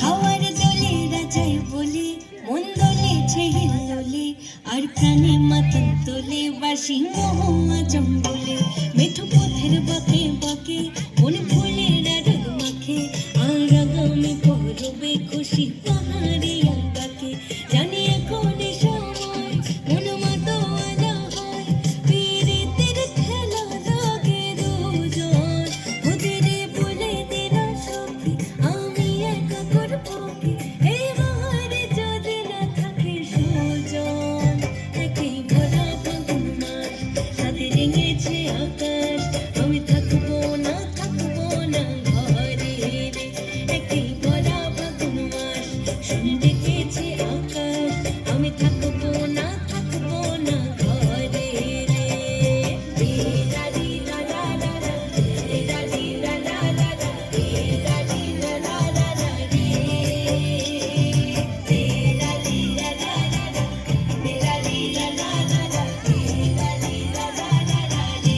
হাওয়ার দোলে রাজাই বলে মন দোলেছে হিল্লোলে, আর প্রাণে মাতন তোলে বাসি মহাজম বলে। মেঠো পথের বাঁকে বাঁকে মন ফুলের আরগ মাখে, আর আগামী পরবে খুশি পাহাড়ে আঁকাকে। জানি এখন এ সময় মন মাতোয়ালা হয়, পীড়িতের খেলা লাগে দুজন। ওদের বলে দিনা সখী আমি একা করবো কি, এই বাহারে যদি না থাকে সুজন। একই ভরা ফাগুন মাস সাথে রেঙেছে আকাশ, আমি থাকবো না ঘরে রে। একই ভরা ফাগুন মাস শুনে ডেকেছে আকাশ, আমি থাকবো না ঘরে রে। রে লা রি লা লা লা লা, রে লা রি লা লা লা লা, রে লা রি লা লা লা লা রে। রে লা রি লা লা লা লা, রে লা রি লা লা লা লা, রে লা রি লা লা লা লা রে।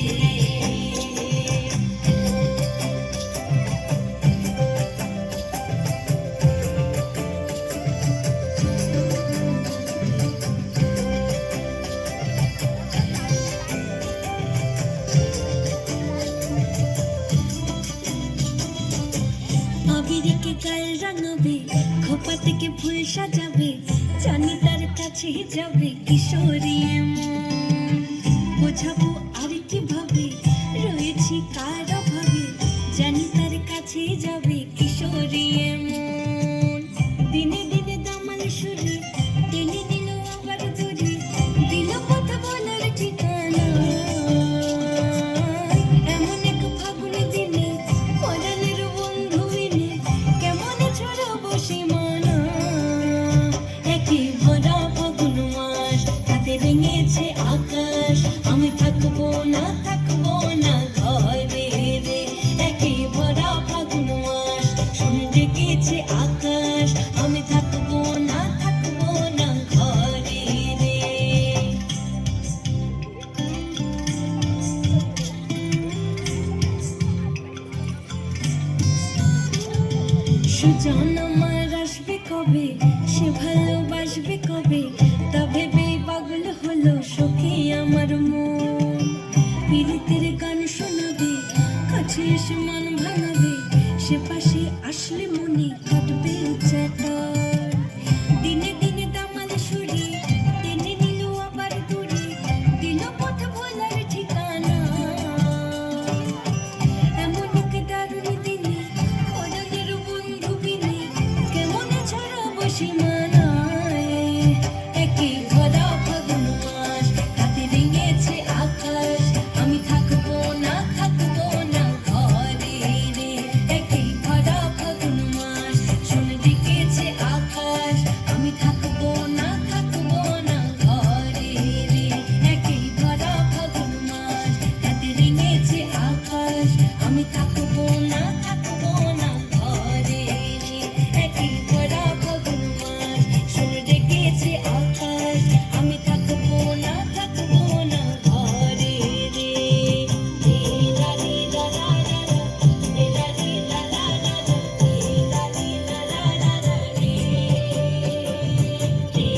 আবিরকে গাল রাঙাবে, খোপা থেকে ফুল সাজাবে, জানি তার কাছে যাবে কিশোরী মন। বোঝাবো আর কিভাবে রয়েছি কার অভাবে, জানি তার কাছে যাবে কিশোরী মন। দিনে দিনে দামাল সুরে টেনে নিল আবার দূরে, দিল কথা বলার ঠিকানা। এমন এক ফাগুন দিনে পরাণের বন্ধু বিনে কেমনে ছড়াবো সীমানা। একই ভরা ফাগুন মাস হাতে রেঙেছে আকাশ, আমি থাকবো না ঘরে রে। একই ভরা ফাগুন মাস শুনে ডেকেছে আকাশ, আমি থাকবো না ঘরে রে। সুজন আমার আসবে কবে, সে ভালোবাসবে কবে, তা ভেবে পাগল হলো সখী আমার মন। পীড়িতের গান শোনাবে, কাছে এসে মন ভাঙাবে, সে পাশে আসলে মনে কাটবে চাটার। দিনে দিনে দামাল সুরে টেনে নিল আবার দূরে, দিল পথ ভোলার ঠিকানা। এমন এক দারুণ দিনে পরাণের বন্ধু বিনে কেমনে ছড়াবো সীমানায়।